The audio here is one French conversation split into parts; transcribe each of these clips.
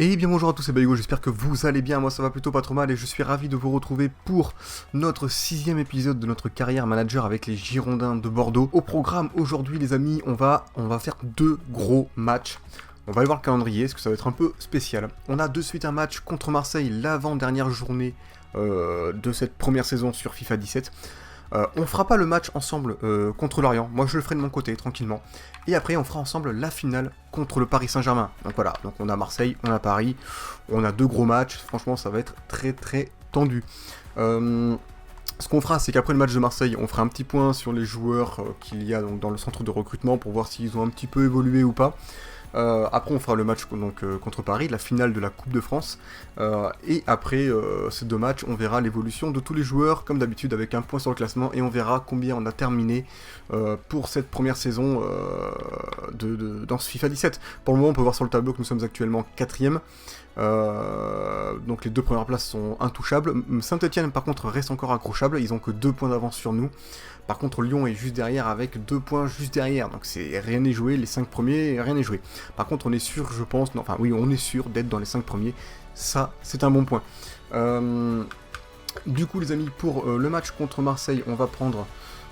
Et bien bonjour à tous, c'est Baligo, j'espère que vous allez bien, moi ça va plutôt pas trop mal et je suis ravi de vous retrouver pour notre 6e épisode de notre carrière manager avec les Girondins de Bordeaux. Au programme aujourd'hui les amis, on va faire deux gros matchs. On va aller voir le calendrier, parce que ça va être un peu spécial. On a de suite un match contre Marseille, l'avant-dernière journée de cette première saison sur FIFA 17. On fera pas le match ensemble contre Lorient, moi je le ferai de mon côté, tranquillement. Et après on fera ensemble la finale contre le Paris Saint-Germain. Donc voilà, donc on a Marseille, on a Paris, on a deux gros matchs, franchement ça va être très très tendu. Ce qu'on fera, c'est qu'après le match de Marseille, on fera un petit point sur les joueurs qu'il y a donc, dans le centre de recrutement pour voir s'ils ont un petit peu évolué ou pas. Après on fera le match contre Paris, la finale de la Coupe de France, et après ces deux matchs on verra l'évolution de tous les joueurs comme d'habitude avec un point sur le classement et on verra combien on a terminé pour cette première saison dans ce FIFA 17. Pour le moment on peut voir sur le tableau que nous sommes actuellement 4ème, donc les deux premières places sont intouchables. Saint-Etienne par contre reste encore accrochable, ils ont que 2 points d'avance sur nous. Par contre, Lyon est juste derrière avec 2 points juste derrière, donc c'est rien n'est joué, les 5 premiers, rien n'est joué. Par contre, on est sûr, je pense, on est sûr d'être dans les 5 premiers, ça, c'est un bon point. Du coup, les amis, pour le match contre Marseille, on va prendre,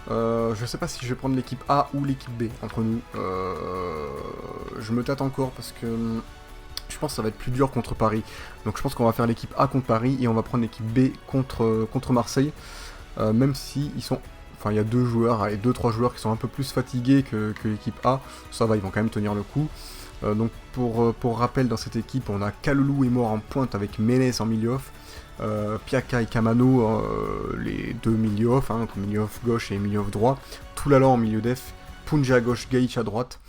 je sais pas si je vais prendre l'équipe A ou l'équipe B entre nous, je me tâte encore parce que je pense que ça va être plus dur contre Paris, donc je pense qu'on va faire l'équipe A contre Paris et on va prendre l'équipe B contre Marseille, même si ils sont... Enfin, il y a 2-3 joueurs qui sont un peu plus fatigués que l'équipe A. Ça va, ils vont quand même tenir le coup. Donc, pour rappel, dans cette équipe, on a Kalulu et Mort en pointe avec Ménez en milieu off. Piaka et Kamano, les deux milieu off, donc milieu off gauche et milieu off droit. Toulala en milieu def. Punja à gauche, Gaïch à droite.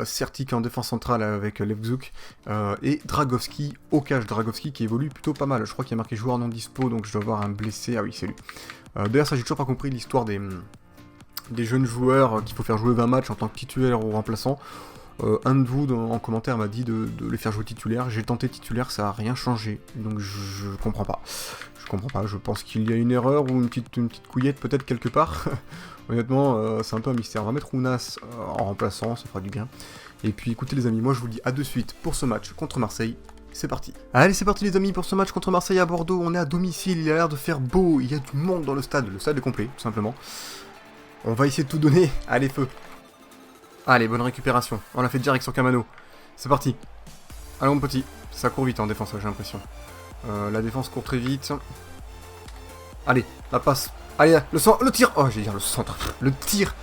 Sertic en défense centrale avec Levzouk. Et Dragowski au cage. Dragowski qui évolue plutôt pas mal. Je crois qu'il y a marqué joueur non dispo, donc je dois avoir un blessé. Ah oui, c'est lui. D'ailleurs, ça j'ai toujours pas compris l'histoire des jeunes joueurs qu'il faut faire jouer 20 matchs en tant que titulaire ou remplaçant. Un de vous en commentaire m'a dit de les faire jouer titulaire. J'ai tenté titulaire, ça a rien changé. Donc je comprends pas. Je pense qu'il y a une erreur ou une petite couillette peut-être quelque part. Honnêtement, c'est un peu un mystère. On va mettre Ounas en remplaçant, ça fera du bien. Et puis écoutez les amis, moi je vous le dis à de suite pour ce match contre Marseille. C'est parti. Allez, c'est parti les amis pour ce match contre Marseille à Bordeaux. On est à domicile, il a l'air de faire beau, il y a du monde dans le stade est complet, tout simplement. On va essayer de tout donner. Allez, feu. Allez, bonne récupération. On l'a fait direct sur Kamano. C'est parti. Allons petit. Ça court vite en défense, j'ai l'impression. La défense court très vite. Allez, la passe. Allez, le tir. Oh, j'allais dire le centre. Le tir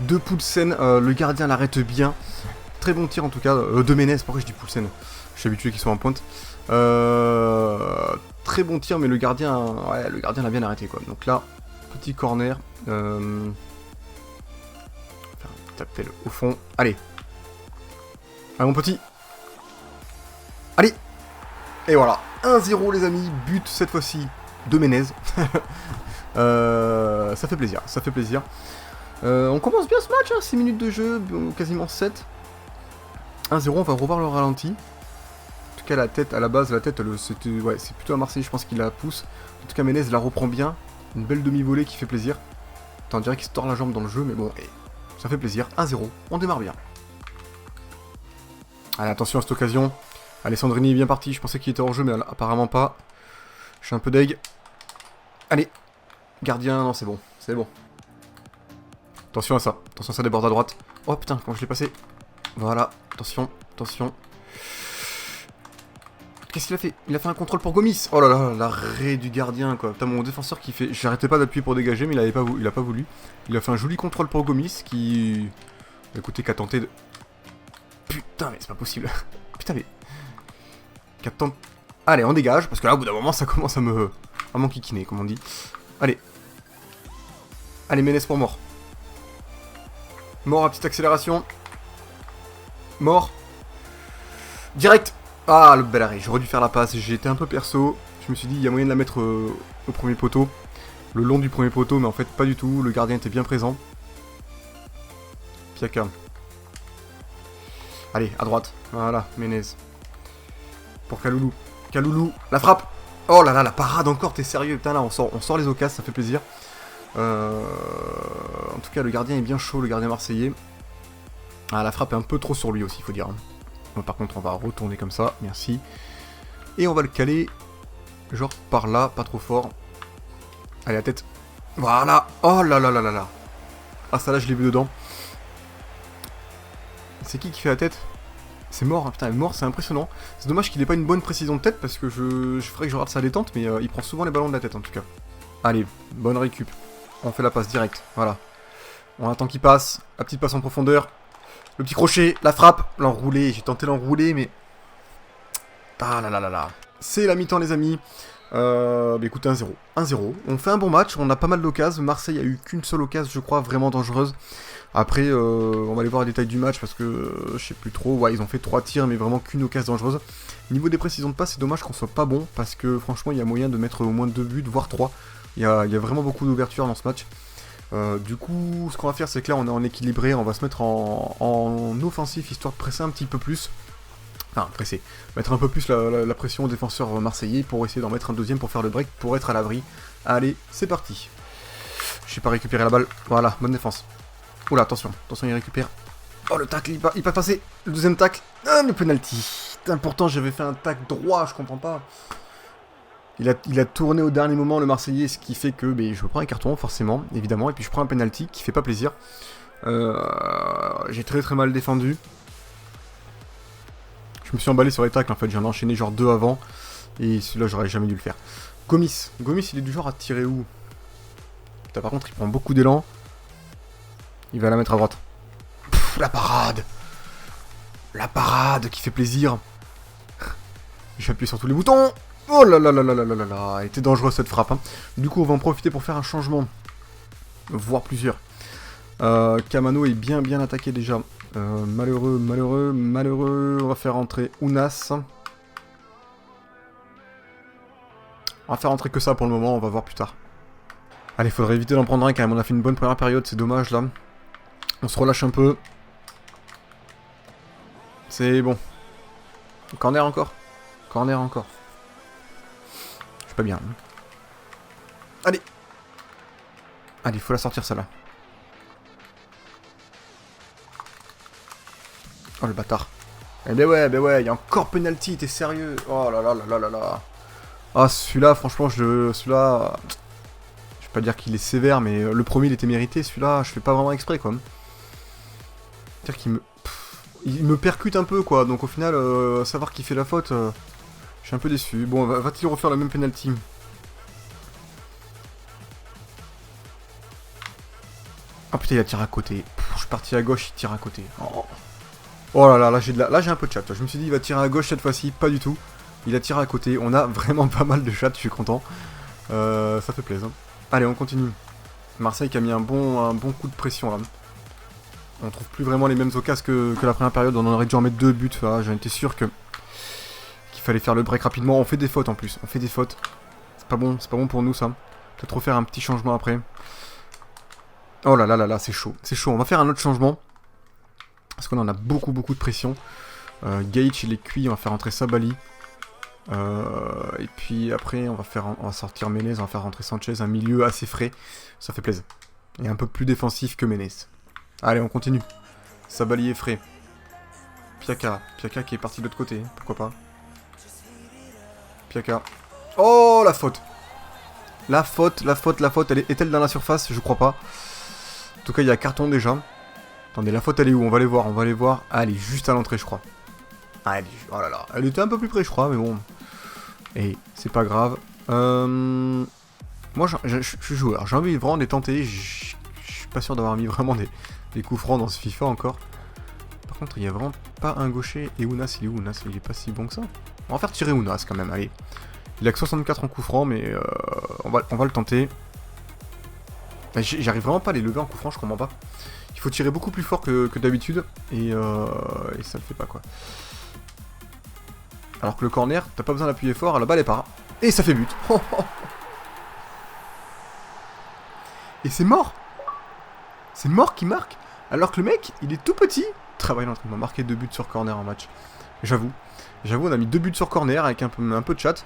de Poulsen. Le gardien l'arrête bien. Très bon tir en tout cas. De Ménez, pourquoi je dis Poulsen ? Je suis habitué qu'ils soient en pointe. Très bon tir, mais le gardien l'a bien arrêté quoi. Donc là, petit corner. Taper au fond. Allez. Allez mon petit. Allez. Et voilà. 1-0 les amis. But cette fois-ci de Ménez. Ça fait plaisir. On commence bien ce match, hein, 6 minutes de jeu, quasiment 7. 1-0, on va revoir le ralenti. En tout cas la tête, à la base la tête c'est plutôt à Marseille je pense qu'il la pousse. En tout cas Ménez la reprend bien, une belle demi-volée qui fait plaisir. Attends, on dirait qu'il se tord la jambe dans le jeu mais bon, ça fait plaisir. 1-0, on démarre bien. Allez attention à cette occasion. Alessandrini est bien parti, je pensais qu'il était hors jeu mais apparemment pas. Je suis un peu deg. Allez, gardien, non c'est bon. Attention à ça déborde à droite. Oh putain, comment je l'ai passé. Voilà, attention. Qu'est-ce qu'il a fait? Il a fait un contrôle pour Gomis. Oh là là, l'arrêt du gardien quoi. Putain, mon défenseur qui fait... J'arrêtais pas d'appuyer pour dégager mais il a pas voulu. Il a fait un joli contrôle pour Gomis qui... Écoutez, qui a tenté de... Putain mais c'est pas possible. Putain mais... Allez, on dégage parce que là au bout d'un moment ça commence à m'enquiquiner comme on dit. Allez, Ménez pour Mort. Mort à petite accélération. Mort. Direct. Ah, le bel arrêt. J'aurais dû faire la passe. J'ai été un peu perso. Je me suis dit, il y a moyen de la mettre au premier poteau. Le long du premier poteau, mais en fait, pas du tout. Le gardien était bien présent. Piaka. Allez, à droite. Voilà, Ménez. Pour Kalulu. La frappe. Oh là là, la parade encore, t'es sérieux. Putain, là, on sort les occasions, ça fait plaisir. En tout cas, le gardien est bien chaud, le gardien marseillais. Ah, la frappe est un peu trop sur lui aussi, il faut dire. Bon, par contre, on va retourner comme ça, merci. Et on va le caler, genre par là, pas trop fort. Allez, la tête. Voilà. Oh là là là là là. Ah, ça là, je l'ai vu dedans. C'est qui fait la tête? C'est mort, hein. Putain, mort, c'est impressionnant. C'est dommage qu'il ait pas une bonne précision de tête, parce que je ferais que je rate sa détente, mais il prend souvent les ballons de la tête, en tout cas. Allez, bonne récup. On fait la passe directe, voilà. On attend qu'il passe. La petite passe en profondeur. Le petit crochet, la frappe, l'enroulé. J'ai tenté l'enrouler, mais... Ah là là là là. C'est la mi-temps, les amis. Bah écoutez, 1-0. 1-0. On fait un bon match, on a pas mal d'occasions. Marseille a eu qu'une seule occasion, je crois, vraiment dangereuse. Après, on va aller voir les détails du match parce que je sais plus trop. Ouais, ils ont fait 3 tirs, mais vraiment qu'une occasion dangereuse. Niveau des précisions de passe, c'est dommage qu'on soit pas bon parce que franchement, il y a moyen de mettre au moins 2 buts, voire 3. Il y a vraiment beaucoup d'ouverture dans ce match. Du coup, ce qu'on va faire, c'est que là, on est en équilibré. On va se mettre en offensif histoire de presser un petit peu plus. Enfin, presser. Mettre un peu plus la pression aux défenseurs marseillais pour essayer d'en mettre un deuxième pour faire le break, pour être à l'abri. Allez, c'est parti. Je sais pas récupérer la balle. Voilà, bonne défense. Oula, attention, il récupère. Oh, le tacle, il pas passé. Le deuxième tacle. Ah, le penalty. Pourtant, j'avais fait un tacle droit, je comprends pas. Il a tourné au dernier moment, le Marseillais, ce qui fait que je prends un carton, forcément, évidemment. Et puis je prends un penalty qui fait pas plaisir. J'ai très mal défendu. Je me suis emballé sur les tacles, en fait. J'en ai enchaîné genre 2 avant. Et celui-là, j'aurais jamais dû le faire. Gomis, il est du genre à tirer où? Putain, par contre, il prend beaucoup d'élan. Il va la mettre à droite. Pff, la parade! La parade qui fait plaisir. J'ai appuyé sur tous les boutons. Oh là là là là là là là là. Elle était dangereuse cette frappe. Hein. Du coup, on va en profiter pour faire un changement. Voire plusieurs. Kamano est bien attaqué déjà. Malheureux. On va faire rentrer Ounas. On va faire rentrer que ça pour le moment. On va voir plus tard. Allez, faudrait éviter d'en prendre un quand même. On a fait une bonne première période. C'est dommage là. On se relâche un peu. C'est bon. Corner encore. Je suis pas bien. Allez. Allez, faut la sortir celle-là. Oh le bâtard. Eh ben ouais, il y a encore penalty, t'es sérieux? Oh là là là là là là. Ah celui-là, franchement, celui-là... Je vais pas dire qu'il est sévère, mais le premier il était mérité, celui-là, je fais pas vraiment exprès quoi. C'est-à-dire qu'il me... Il me percute un peu quoi, donc au final, savoir qui fait la faute, je suis un peu déçu. Bon, va-t-il refaire le même penalty? Ah putain, il a tiré à côté. Je suis parti à gauche, il tire à côté. Oh là là, là j'ai un peu de chat. Je me suis dit il va tirer à gauche cette fois-ci, pas du tout. Il a tiré à côté, on a vraiment pas mal de chat, je suis content. Ça fait plaisir. Allez, on continue. Marseille qui a mis un bon coup de pression là. On trouve plus vraiment les mêmes occasions que la première période, on aurait dû en mettre 2 buts. Voilà, j'en étais sûr qu'il fallait faire le break rapidement. On fait des fautes en plus, C'est pas bon pour nous ça. Peut-être refaire un petit changement après. Oh là là là là, c'est chaud. On va faire un autre changement. Parce qu'on en a beaucoup de pression. Gage il est cuit, on va faire rentrer Sabali. Et puis après on va sortir Menez, on va faire rentrer Sanchez, un milieu assez frais. Ça fait plaisir. Et un peu plus défensif que Menez. Allez, on continue. Sabali est frais. Piaka qui est parti de l'autre côté, pourquoi pas. Piaka. Oh la faute. La faute, est-elle dans la surface? Je crois pas. En tout cas il y a carton déjà. Attendez, la faute elle est où? On va aller voir. Ah, elle est juste à l'entrée je crois. Ah, oh là là. Elle était un peu plus près je crois, mais bon. Et c'est pas grave. Moi je suis joueur. J'ai envie vraiment de les tenter. Je suis pas sûr d'avoir mis vraiment des coups francs dans ce FIFA encore. Par contre il y a vraiment pas un gaucher. Et Ounas, il est où? Ounas, il est pas si bon que ça. On va faire tirer Ounas quand même, allez. Il a que 64 en coup franc, mais on va le tenter. J'arrive vraiment pas à les lever en coup franc, je comprends pas. Il faut tirer beaucoup plus fort que d'habitude, et ça le fait pas quoi. Alors que le corner, t'as pas besoin d'appuyer fort, la balle est part. Et ça fait but. Et c'est mort. C'est mort qui marque. Alors que le mec, il est tout petit. Travail en train de marquer 2 buts sur corner en match. J'avoue, on a mis 2 buts sur corner avec un peu de chat.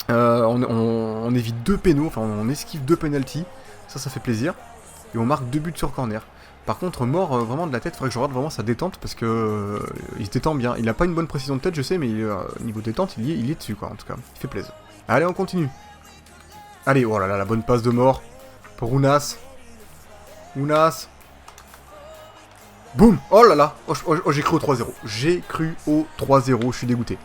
On évite 2 pénaux, enfin on esquive 2 penalties. Ça fait plaisir. et on marque 2 buts sur corner. Par contre, Mort, vraiment de la tête, faudrait que je regarde vraiment sa détente, parce que il se détend bien. Il a pas une bonne précision de tête, je sais, mais niveau détente, il est dessus, quoi, en tout cas. Il fait plaisir. Allez, on continue. Allez, oh là là, la bonne passe de Mort pour Ounas. Ounas. Boum. Oh là là. Oh, j'ai cru au 3-0. J'ai cru au 3-0, je suis dégoûté.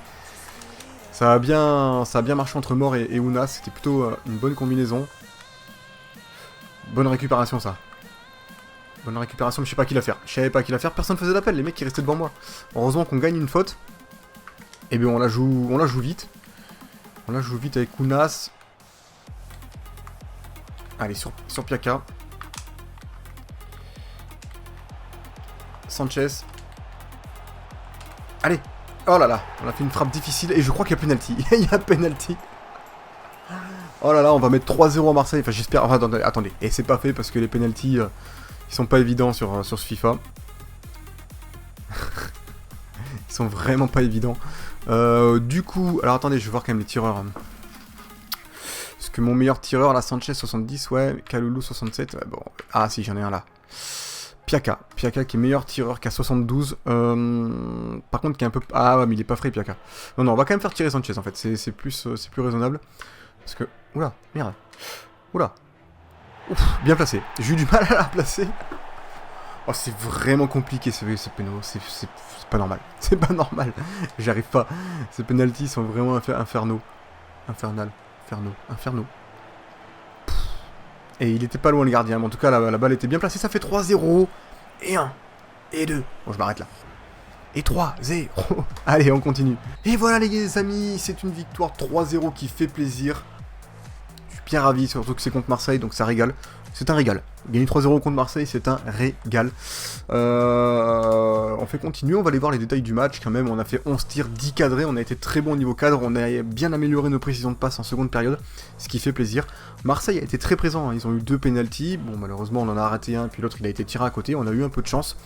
Ça a bien marché entre Mort et Ounas, c'était plutôt une bonne combinaison. Bonne récupération, ça. Bonne récupération, mais je sais pas qui la faire. Je savais pas qui la faire, personne faisait l'appel, les mecs qui restaient devant moi. Heureusement qu'on gagne une faute. Et bien on la joue vite. On la joue vite avec Ounas. Allez, sur Piaka. Sanchez. Allez. Oh là là, on a fait une frappe difficile et je crois qu'il y a penalty. Il y a penalty. Oh là là, on va mettre 3-0 à Marseille. Enfin, j'espère. Enfin, attendez. Et c'est pas fait parce que les penalties, ils sont pas évidents sur ce FIFA. Ils sont vraiment pas évidents. Du coup, alors attendez, je vais voir quand même les tireurs. Parce que mon meilleur tireur, la Sanchez 70, ouais, Kaloulou 67. Ouais, bon. Ah si, j'en ai un là. Piaka qui est meilleur tireur qu'à 72. Par contre, qui est un peu. Ah ouais, mais il est pas frais, Piaka. Non, on va quand même faire tirer Sanchez en fait. C'est plus raisonnable. Parce que. Oula, merde. Oula. Ouf, bien placé. J'ai eu du mal à la placer. Oh, c'est vraiment compliqué ce péno. C'est pas normal. C'est pas normal. J'arrive pas. Ces penalties sont vraiment infernaux. Infernaux. Et il était pas loin le gardien. Mais en tout cas, la balle était bien placée. Ça fait 3-0. Et 1. Et 2. Bon, je m'arrête là. Et 3-0. Allez, on continue. Et voilà les amis. C'est une victoire 3-0 qui fait plaisir. Je suis bien ravi. Surtout que c'est contre Marseille. Donc ça régale. C'est un régal. Gagner 3-0 contre Marseille, c'est un régal. On fait continuer, on va aller voir les détails du match quand même. On a fait 11 tirs, 10 cadrés, on a été très bon au niveau cadre, on a bien amélioré nos précisions de passe en seconde période, ce qui fait plaisir. Marseille a été très présent, hein. Ils ont eu 2 pénaltys. Bon, malheureusement, on en a arrêté un, puis l'autre il a été tiré à côté. On a eu un peu de chance.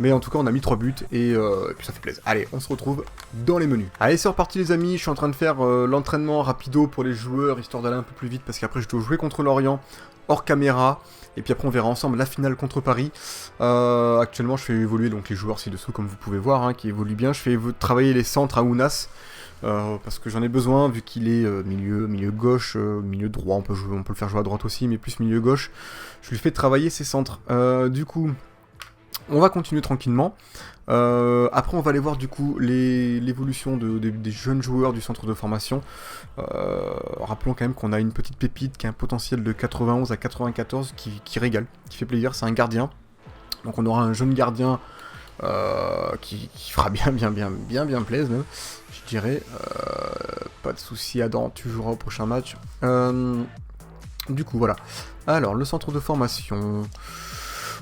Mais en tout cas, on a mis 3 buts et puis ça fait plaisir. Allez, on se retrouve dans les menus. Allez, c'est reparti les amis. Je suis en train de faire l'entraînement rapido pour les joueurs, histoire d'aller un peu plus vite, parce qu'après je dois jouer contre Lorient, hors caméra. Et puis après, on verra ensemble la finale contre Paris. Actuellement, je fais évoluer donc les joueurs ci-dessous, comme vous pouvez voir, hein, qui évoluent bien. Je fais travailler les centres à Ounas. Parce que j'en ai besoin, vu qu'il est milieu gauche, milieu droit, on peut le faire jouer à droite aussi, mais plus milieu gauche. Je lui fais travailler ses centres. Du coup, on va continuer tranquillement. Après, on va aller voir du coup l'évolution des jeunes joueurs du centre de formation. Rappelons quand même qu'on a une petite pépite qui a un potentiel de 91 à 94 qui régale, qui fait plaisir, c'est un gardien. Donc on aura un jeune gardien qui fera bien plaisir même, je dirais. Pas de souci, Adam, tu joueras au prochain match. Du coup, voilà. Alors, le centre de formation.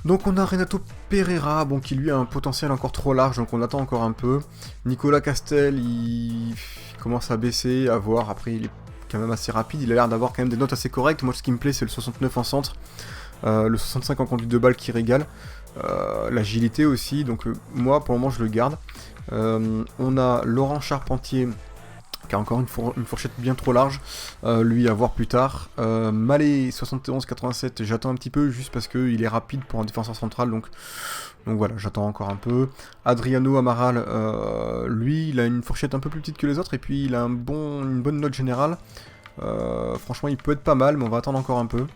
Donc on a Renato Pereira, bon, qui lui a un potentiel encore trop large, donc on attend encore un peu. Nicolas Castel, il commence à baisser, à voir, après il est quand même assez rapide, il a l'air d'avoir quand même des notes assez correctes. Moi ce qui me plaît c'est le 69 en centre, le 65 en conduite de balle qui régale, l'agilité aussi, donc moi pour le moment je le garde. On a Laurent Charpentier, qui a encore une fourchette bien trop large, lui à voir plus tard. Malé 71-87, j'attends un petit peu juste parce qu'il est rapide pour un défenseur central, donc voilà, j'attends encore un peu. Adriano Amaral, lui il a une fourchette un peu plus petite que les autres et puis il a une bonne note générale. Franchement il peut être pas mal, mais on va attendre encore un peu.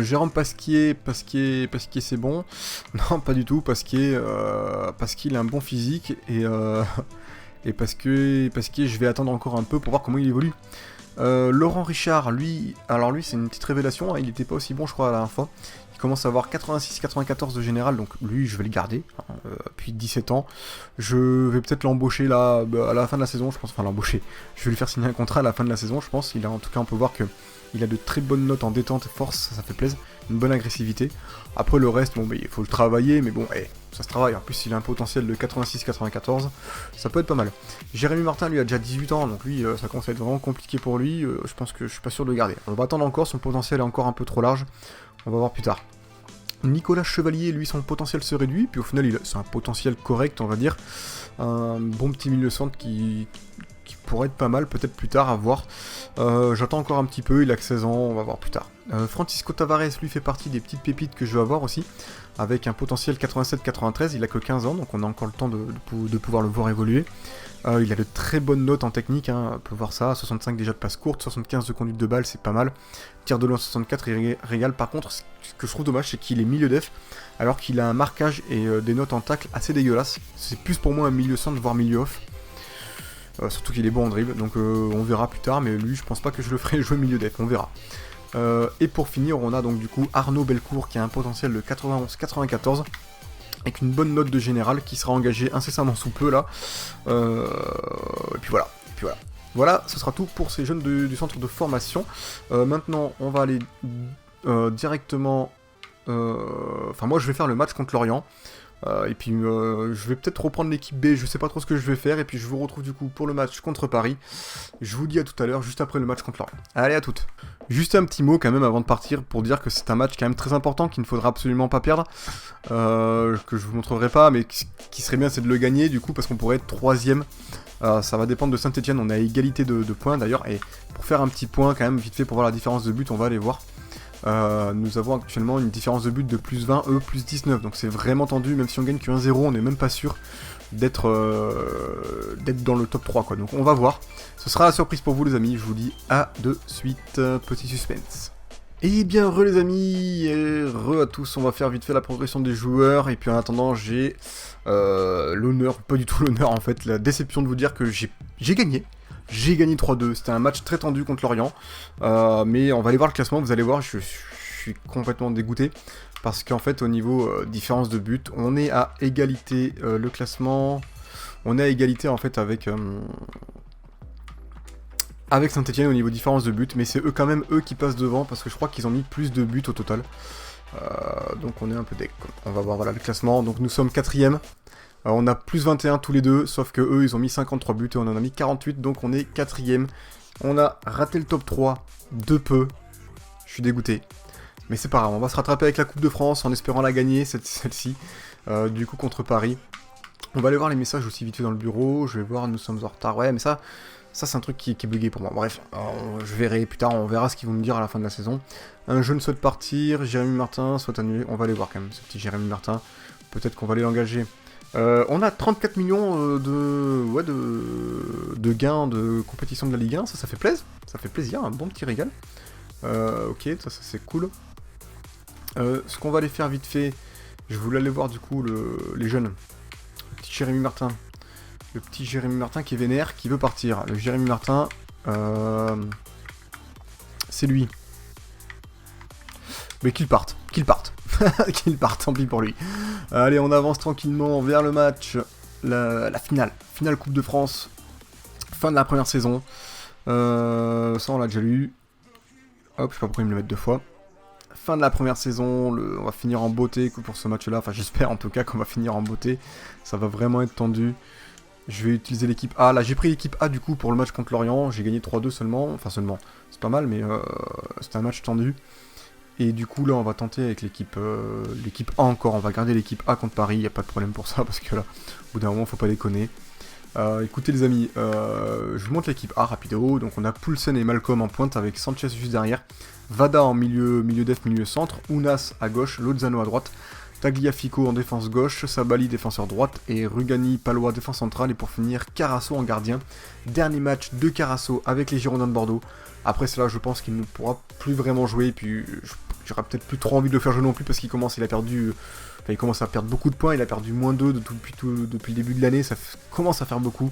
Jérôme Pasquier c'est bon. Non, pas du tout, Pasquier il a un bon physique et parce que je vais attendre encore un peu pour voir comment il évolue. Laurent Richard, lui c'est une petite révélation, hein, il n'était pas aussi bon je crois la dernière fois. Il commence à avoir 86-94 de général, donc lui je vais le garder, depuis 17 ans. Je vais peut-être l'embaucher là, à la fin de la saison, je pense, enfin l'embaucher. Je vais lui faire signer un contrat à la fin de la saison, je pense. En tout cas on peut voir que il a de très bonnes notes en détente et force, ça fait plaisir, une bonne agressivité. Après le reste, bon, bah, il faut le travailler, mais bon, ça se travaille. En plus, il a un potentiel de 86-94, ça peut être pas mal. Jérémy Martin, lui, a déjà 18 ans, donc lui, ça commence à être vraiment compliqué pour lui. Je pense que je suis pas sûr de le garder. On va attendre encore, son potentiel est encore un peu trop large. On va voir plus tard. Nicolas Chevalier, lui, son potentiel se réduit, puis au final, c'est un potentiel correct, on va dire. Un bon petit milieu centre qui qui pourrait être pas mal, peut-être plus tard, à voir. J'attends encore un petit peu, il a que 16 ans, on va voir plus tard. Francisco Tavares, lui, fait partie des petites pépites que je vais avoir aussi, avec un potentiel 87-93, il a que 15 ans, donc on a encore le temps de pouvoir le voir évoluer. Il a de très bonnes notes en technique, hein, on peut voir ça, 65 déjà de passe courte, 75 de conduite de balle, c'est pas mal. Tir de loin 64, il régale. Par contre, ce que je trouve dommage, c'est qu'il est milieu def, alors qu'il a un marquage et des notes en tacle assez dégueulasses. C'est plus pour moi un milieu centre, voire milieu off. Surtout qu'il est bon en dribble, donc on verra plus tard, mais lui, je pense pas que je le ferai jouer milieu def, on verra. Et pour finir, on a donc du coup Arnaud Belcourt qui a un potentiel de 91-94. Avec une bonne note de général qui sera engagé incessamment sous peu là. Et puis voilà. Voilà, ce sera tout pour ces jeunes du centre de formation. Maintenant, on va aller directement... Enfin, moi, je vais faire le match contre Lorient. Et puis, je vais peut-être reprendre l'équipe B. Je sais pas trop ce que je vais faire. Et puis, je vous retrouve du coup pour le match contre Paris. Je vous dis à tout à l'heure, juste après le match contre Lorient. Allez, à toutes. Juste un petit mot quand même avant de partir pour dire que c'est un match quand même très important qu'il ne faudra absolument pas perdre. Que je vous montrerai pas, mais qui serait bien, c'est de le gagner du coup parce qu'on pourrait être 3ème. Ça va dépendre de Saint-Etienne, on est à égalité de points d'ailleurs. Et pour faire un petit point quand même, vite fait pour voir la différence de but, on va aller voir. Nous avons actuellement une différence de but de plus 20, eux plus 19. Donc c'est vraiment tendu, même si on gagne que 1-0, on n'est même pas sûr d'être dans le top 3 quoi. Donc on va voir. Ce sera la surprise pour vous les amis, je vous dis à de suite, petit suspense. Et bien re les amis, et re à tous, on va faire vite fait la progression des joueurs, et puis en attendant j'ai l'honneur, pas du tout l'honneur en fait, la déception de vous dire que j'ai gagné. J'ai gagné 3-2, c'était un match très tendu contre Lorient, mais on va aller voir le classement, vous allez voir, je suis complètement dégoûté, parce qu'en fait au niveau différence de but, on est à égalité, le classement, on est à égalité en fait avec Saint-Etienne au niveau différence de but, mais c'est eux quand même eux qui passent devant, parce que je crois qu'ils ont mis plus de buts au total, donc on est un peu deck, quoi. On va voir voilà, le classement, donc nous sommes 4ème. On a plus 21 tous les deux, sauf que eux ils ont mis 53 buts et on en a mis 48, donc on est 4ème. On a raté le top 3 de peu. Je suis dégoûté. Mais c'est pas grave, on va se rattraper avec la Coupe de France en espérant la gagner, celle-ci. Du coup contre Paris. On va aller voir les messages aussi vite fait dans le bureau. Je vais voir, nous sommes en retard. Ouais, mais ça c'est un truc qui est bugué pour moi. Bref, je verrai plus tard, on verra ce qu'ils vont me dire à la fin de la saison. Un jeune souhaite partir, Jérémy Martin souhaite annuler. On va aller voir quand même ce petit Jérémy Martin. Peut-être qu'on va aller l'engager. On a 34 millions de gains de compétition de la Ligue 1, ça fait plaisir. Ça fait plaisir, un bon petit régal. Ok, ça c'est cool. Ce qu'on va aller faire vite fait, je voulais aller voir du coup les jeunes. Le petit Jérémy Martin. Le petit Jérémy Martin qui est vénère, qui veut partir. Le Jérémy Martin, c'est lui. Mais qu'il parte. Qu'il parte, tant pis pour lui. Allez, on avance tranquillement vers le match, la finale Coupe de France, fin de la première saison. Ça on l'a déjà lu. Hop, je sais pas pourquoi ils me le mettent deux fois. Fin de la première saison, on va finir en beauté pour ce match-là. Enfin, j'espère en tout cas qu'on va finir en beauté. Ça va vraiment être tendu. Je vais utiliser l'équipe A. Là, j'ai pris l'équipe A du coup pour le match contre Lorient. J'ai gagné 3-2 seulement. Enfin, seulement. C'est pas mal, mais c'était un match tendu. Et du coup, là, on va tenter avec l'équipe A encore. On va garder l'équipe A contre Paris. Il n'y a pas de problème pour ça, parce que là, au bout d'un moment, faut pas déconner. Écoutez, les amis, je vous montre l'équipe A rapido. Donc, on a Poulsen et Malcolm en pointe avec Sanchez juste derrière. Vada en milieu def, milieu centre. Ounas à gauche. Lozano à droite. Tagliafico en défense gauche. Sabali défenseur droite. Et Rugani, Palois défense centrale. Et pour finir, Carasso en gardien. Dernier match de Carasso avec les Girondins de Bordeaux. Après cela, je pense qu'il ne pourra plus vraiment jouer. Et puis, j'aurais peut-être plus trop envie de le faire jouer non plus parce qu'il commence à perdre beaucoup de points. Il a perdu moins 2 depuis le début de l'année. Ça commence à faire beaucoup.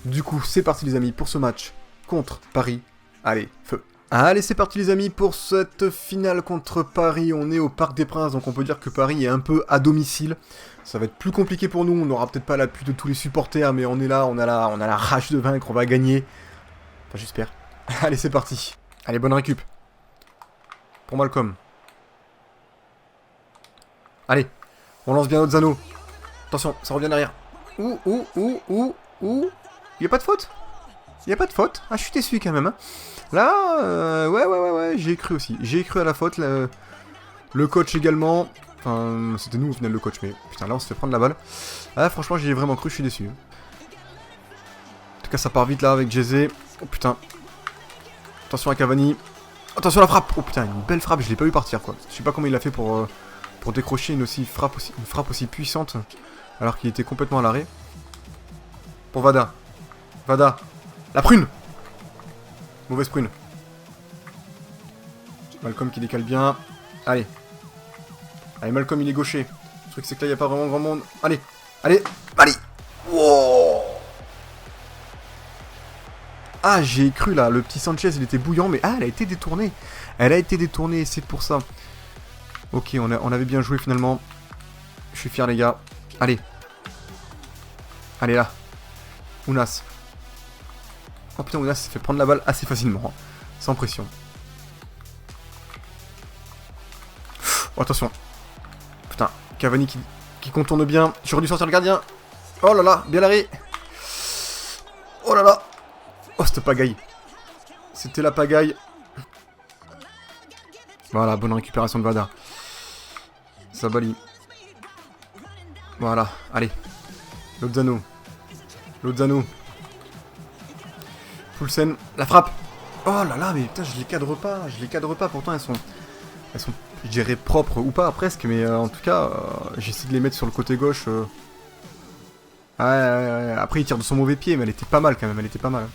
Du coup, c'est parti les amis pour ce match contre Paris. Allez, feu. Allez, c'est parti les amis pour cette finale contre Paris. On est au Parc des Princes, donc on peut dire que Paris est un peu à domicile. Ça va être plus compliqué pour nous. On n'aura peut-être pas l'appui de tous les supporters, mais on est là, on a la rage de vaincre, on va gagner. Enfin, j'espère. Allez, c'est parti. Allez, bonne récup. Pour Malcolm. Allez, on lance bien Lozano. Attention, ça revient derrière. Ouh. Il n'y a pas de faute? Il n'y a pas de faute. Ah, je suis déçu quand même. Hein. Là, ouais, j'y ai cru aussi. J'ai cru à la faute. Le coach également. Enfin, c'était nous au final le coach, mais putain, là on se fait prendre la balle. Ah, franchement, j'y ai vraiment cru, je suis déçu. tout cas, ça part vite là avec Jeze. Oh putain. Attention à Cavani. Attention à la frappe. Oh putain, une belle frappe. Je l'ai pas vu partir quoi. Je sais pas comment il a fait pour décrocher une frappe aussi puissante. Alors qu'il était complètement à l'arrêt. Pour Vada. Vada. La prune. Mauvaise prune. Malcolm qui décale bien. Allez. Allez, Malcolm il est gaucher. Le truc c'est que là il n'y a pas vraiment grand monde. Allez. Allez. Allez. Wow. Ah, j'ai cru là. Le petit Sanchez il était bouillant. Mais elle a été détournée. Elle a été détournée. C'est pour ça. Ok, on avait bien joué finalement. Je suis fier les gars. Allez. Allez là. Ounas. Oh putain, Ounas s'est fait prendre la balle assez facilement. Hein. Sans pression. Oh, attention. Putain, Cavani qui contourne bien. J'aurais dû sortir le gardien. Oh là là, bien l'arrêt. Oh là là. Oh, c'était pagaille. C'était la pagaille. Voilà, bonne récupération de Vada. Sabali. Voilà, allez. Lozano. Lozano. Poulsen, la frappe. Oh là là, mais putain, je les cadre pas. Je les cadre pas, pourtant elles sont, je dirais, propres ou pas, presque. Mais en tout cas, j'essaie de les mettre sur le côté gauche. Ouais. Après, il tire de son mauvais pied, mais elle était pas mal quand même, elle était pas mal.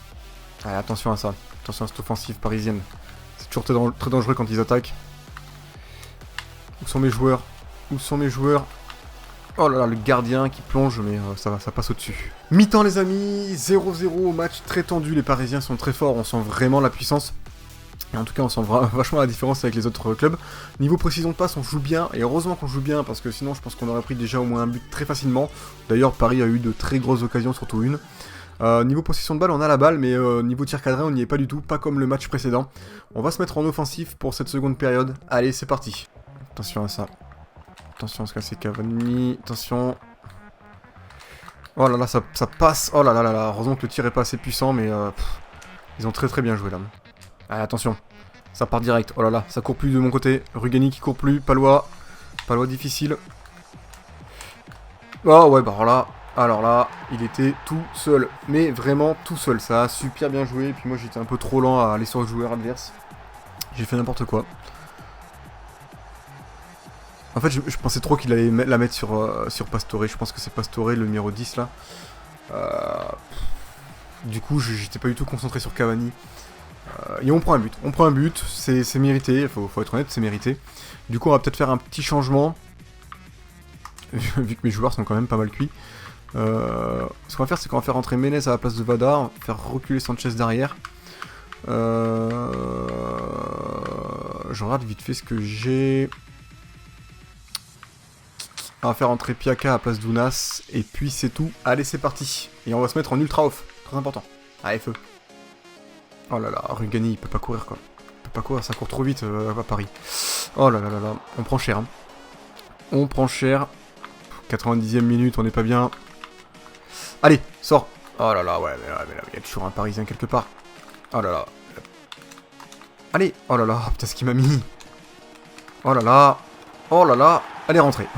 Allez, attention à ça. Attention à cette offensive parisienne. C'est toujours très dangereux quand ils attaquent. Où sont mes joueurs? Où sont mes joueurs? Oh là là, le gardien qui plonge, mais ça va, ça passe au-dessus. Mi-temps les amis, 0-0, match très tendu, les Parisiens sont très forts, on sent vraiment la puissance. Et en tout cas, on sent vachement la différence avec les autres clubs. Niveau précision de passe, on joue bien, et heureusement qu'on joue bien, parce que sinon je pense qu'on aurait pris déjà au moins un but très facilement. D'ailleurs, Paris a eu de très grosses occasions, surtout une. Niveau possession de balle, on a la balle, mais niveau tir cadré, on n'y est pas du tout, pas comme le match précédent. On va se mettre en offensif pour cette seconde période. Allez, c'est parti. Attention à ça. Attention à se casser Cavani. Attention. Oh là là, ça passe. Oh là là là là. Heureusement que le tir est pas assez puissant, mais ils ont très bien joué là. Allez, attention. Ça part direct. Oh là là, ça court plus de mon côté. Rugani qui court plus. Palois. Palois difficile. Oh ouais, bah alors là, il était tout seul. Mais vraiment tout seul. Ça a super bien joué. Et puis moi, j'étais un peu trop lent à aller sur le joueur adverse. J'ai fait n'importe quoi. En fait, je pensais trop qu'il allait la mettre sur Pastore. Je pense que c'est Pastore, le numéro 10, là. Du coup, j'étais pas du tout concentré sur Cavani. Et on prend un but. On prend un but. C'est mérité. Faut être honnête, c'est mérité. Du coup, on va peut-être faire un petit changement. Vu que mes joueurs sont quand même pas mal cuits. Ce qu'on va faire, c'est qu'on va faire rentrer Menez à la place de Vada. On va faire reculer Sanchez derrière. Je regarde vite fait ce que j'ai... On va faire entrer Piaka à la place d'Ounas, et puis c'est tout. Allez, c'est parti. Et on va se mettre en ultra off, très important. Allez, feu. Oh là là, Rugani, il peut pas courir quoi. Il peut pas courir, ça court trop vite à Paris. Oh là là là là, on prend cher. Hein. On prend cher. 90e minute, on n'est pas bien. Allez, sors. Oh là là, ouais, mais là, il y a toujours un Parisien quelque part. Oh là là. Allez, oh là là, putain, ce qu'il m'a mis. Oh là là. Oh là là. Allez, rentrez.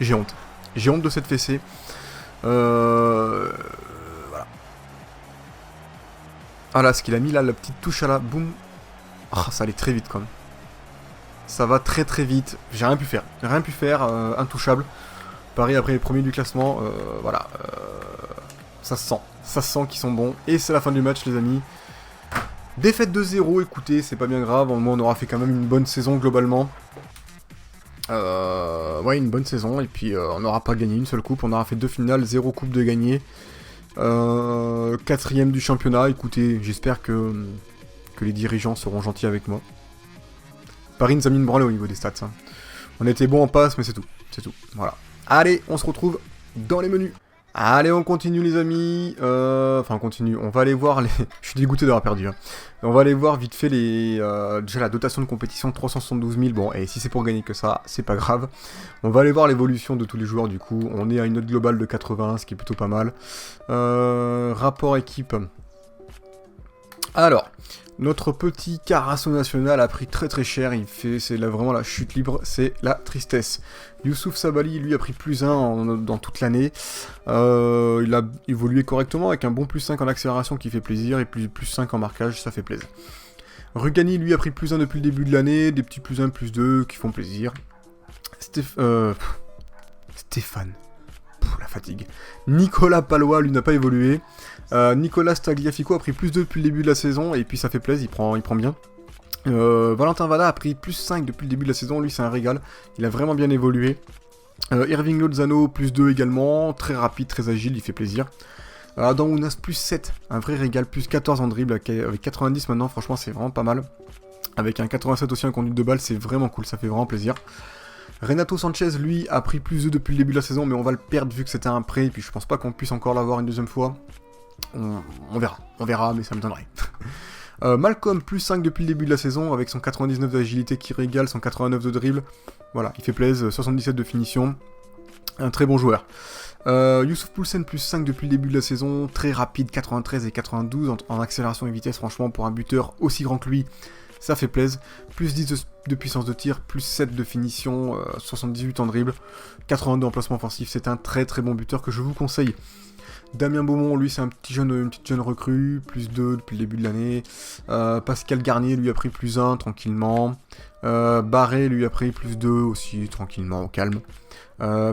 J'ai honte. J'ai honte de cette fessée. Voilà. Ah là, ce qu'il a mis là, la petite touche à la boum. Ah, ça allait très vite quand même. Ça va très vite. J'ai rien pu faire. Rien pu faire. Intouchable. Paris après les premiers du classement. Voilà. Ça se sent. Ça se sent qu'ils sont bons. Et c'est la fin du match, les amis. Défaite de 0, écoutez, c'est pas bien grave, au moins on aura fait quand même une bonne saison globalement. Ouais, une bonne saison, et puis on n'aura pas gagné une seule coupe, on aura fait 2 finales, 0 coupe de gagné. 4ème du championnat, écoutez, j'espère que les dirigeants seront gentils avec moi. Paris nous a mis une branlée au niveau des stats. Hein. On était bon en passe, mais c'est tout, voilà. Allez, on se retrouve dans les menus. Allez, on continue les amis. Enfin, on continue. On va aller voir les... Je suis dégoûté d'avoir perdu. Hein. On va aller voir vite fait les... déjà la dotation de compétition, 372 000. Bon, et si c'est pour gagner que ça, c'est pas grave. On va aller voir l'évolution de tous les joueurs du coup. On est à une note globale de 80, ce qui est plutôt pas mal. Rapport équipe. Alors, notre petit Carasso national a pris très très cher, c'est vraiment la chute libre, c'est la tristesse. Youssouf Sabaly, lui, a pris +1 dans toute l'année. Il a évolué correctement avec un bon +5 en accélération qui fait plaisir, et +5 en marquage, ça fait plaisir. Rugani, lui, a pris +1 depuis le début de l'année, des petits +1, +2 qui font plaisir. Stéphane... la fatigue. Nicolas Palois, lui, n'a pas évolué. Nicolas Tagliafico a pris +2 depuis le début de la saison, et puis ça fait plaisir, il prend bien. Valentin Valla a pris +5 depuis le début de la saison, lui c'est un régal, il a vraiment bien évolué. Irving Lozano, +2 également, très rapide, très agile, il fait plaisir. Adam Ounas, +7, un vrai régal, +14 en dribble, avec 90 maintenant, franchement c'est vraiment pas mal. Avec un 87 aussi en conduite de balle, c'est vraiment cool, ça fait vraiment plaisir. Renato Sanchez, lui, a pris +2 depuis le début de la saison, mais on va le perdre vu que c'était un prêt, et puis je pense pas qu'on puisse encore l'avoir une deuxième fois. On verra, mais ça me donnerait. Malcolm, +5 depuis le début de la saison, avec son 99 d'agilité qui régale, son 89 de dribble. Voilà, il fait plaisir, 77 de finition. Un très bon joueur. Youssouf Poulsen, +5 depuis le début de la saison, très rapide, 93 et 92 en accélération et vitesse, franchement, pour un buteur aussi grand que lui, ça fait plaisir. +10 de puissance de tir, +7 de finition, 78 en dribble, 82 en placement offensif, c'est un très très bon buteur que je vous conseille. Damien Beaumont, lui, c'est une petite jeune recrue, +2 depuis le début de l'année. Pascal Garnier, lui, a pris +1, tranquillement. Barré, lui, a pris +2 aussi, tranquillement, au calme.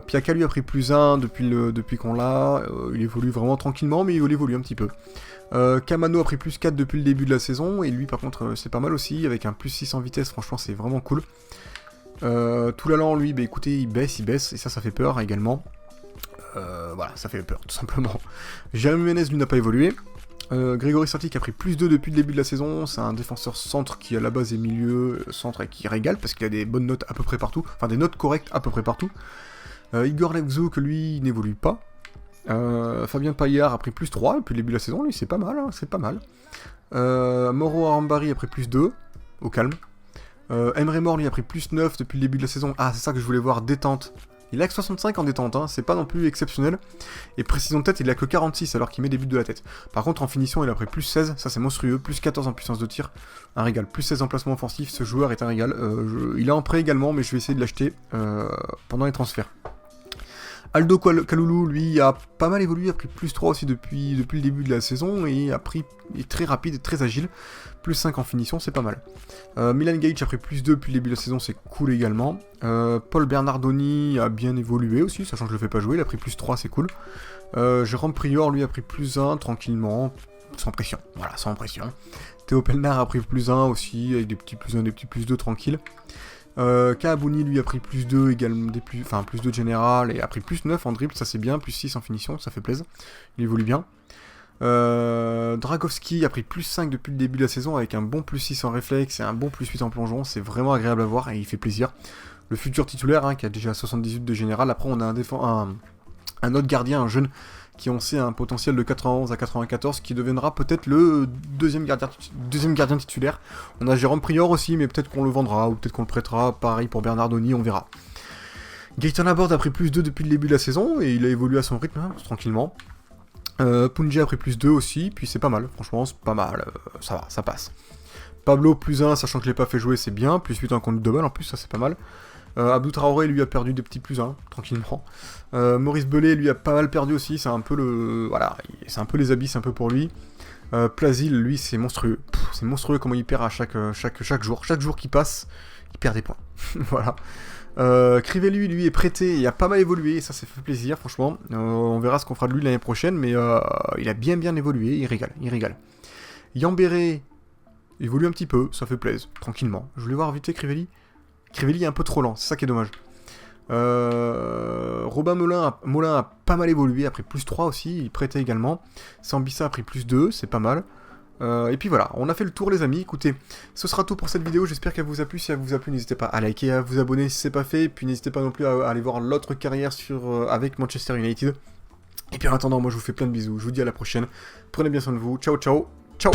Piaka, lui, a pris +1 depuis qu'on l'a. Il évolue vraiment tranquillement, mais il évolue un petit peu. Kamano a pris +4 depuis le début de la saison, et lui, par contre, c'est pas mal aussi, avec un +6 en vitesse, franchement, c'est vraiment cool. Toulalan, lui, bah écoutez, il baisse, et ça fait peur également. Voilà, ça fait peur, tout simplement. Jérémy Ménez, lui, n'a pas évolué. Grégory Sarti qui a pris +2 depuis le début de la saison. C'est un défenseur centre qui, à la base, est milieu centre et qui régale, parce qu'il a des bonnes notes à peu près partout. Enfin, des notes correctes à peu près partout. Igor Levzo, que lui, n'évolue pas. Fabien Paillard a pris +3 depuis le début de la saison. Lui, c'est pas mal, hein, c'est pas mal. Moro Arambari a pris +2, au calme. Emre Mor, lui, a pris +9 depuis le début de la saison. Ah, c'est ça que je voulais voir, détente. Il a que 65 en détente, hein, c'est pas non plus exceptionnel. Et précision de tête, il a que 46 alors qu'il met des buts de la tête. Par contre, en finition, il a pris +16, ça c'est monstrueux, +14 en puissance de tir, un régal. +16 en placement offensif, ce joueur est un régal. Il est en prêt également, mais je vais essayer de l'acheter pendant les transferts. Aldo Kaloulou, lui, a pas mal évolué, a pris +3 aussi depuis le début de la saison, et est très rapide et très agile. +5 en finition, c'est pas mal. Milan Gage a pris +2 depuis le début de la saison, c'est cool également. Paul Bernardoni a bien évolué aussi, sachant que je le fais pas jouer, il a pris +3, c'est cool. Jérôme Prior, lui, a pris +1, tranquillement, sans pression, voilà, sans pression. Théo Pelnard a pris +1 aussi, avec des petits +1, des petits +2, tranquille. Kaabouni, lui, a pris +2 également, +2 de général, et a pris +9 en dribble, ça c'est bien, +6 en finition, ça fait plaisir, il évolue bien. Dragowski a pris +5 depuis le début de la saison, avec un bon +6 en réflexe et un bon +8 en plongeon, c'est vraiment agréable à voir, et il fait plaisir. Le futur titulaire, hein, qui a déjà 78 de général, après on a un autre gardien, un jeune, qui on sait a un potentiel de 91 à 94, qui deviendra peut-être le deuxième gardien titulaire. On a Jérôme Prior aussi, mais peut-être qu'on le vendra, ou peut-être qu'on le prêtera, pareil pour Bernardoni, on verra. Gaëtan Laborde a pris +2 depuis le début de la saison, et il a évolué à son rythme, hein, tranquillement. Punja a pris +2 aussi, puis c'est pas mal, franchement c'est pas mal, ça va, ça passe. Pablo +1, sachant que je l'ai pas fait jouer, c'est bien, +8 en conduite de balle, en plus ça c'est pas mal. Abdou Traoré, lui, a perdu des petits +1, tranquillement. Maurice Belay, lui, a pas mal perdu aussi, c'est un peu voilà, c'est un peu les abysses, un peu pour lui. Plazil, lui, c'est monstrueux. C'est monstrueux comment il perd à chaque jour. Chaque jour qui passe, il perd des points. Voilà. Crivelli, lui, est prêté, il a pas mal évolué, et ça fait plaisir, franchement. On verra ce qu'on fera de lui l'année prochaine, mais il a bien évolué, il régale. Yambéré évolue un petit peu, ça fait plaisir, tranquillement. Je voulais voir vite fait Crivelli. Crivelli est un peu trop lent, c'est ça qui est dommage. Robin Molin a pas mal évolué, a pris +3 aussi, il prêtait également. Sambissa a pris +2, c'est pas mal. Et puis voilà, on a fait le tour les amis, écoutez, ce sera tout pour cette vidéo, j'espère qu'elle vous a plu, si elle vous a plu n'hésitez pas à liker, à vous abonner si c'est pas fait, et puis n'hésitez pas non plus à aller voir l'autre carrière avec Manchester United. Et puis en attendant, moi je vous fais plein de bisous, je vous dis à la prochaine, prenez bien soin de vous, ciao ciao, ciao.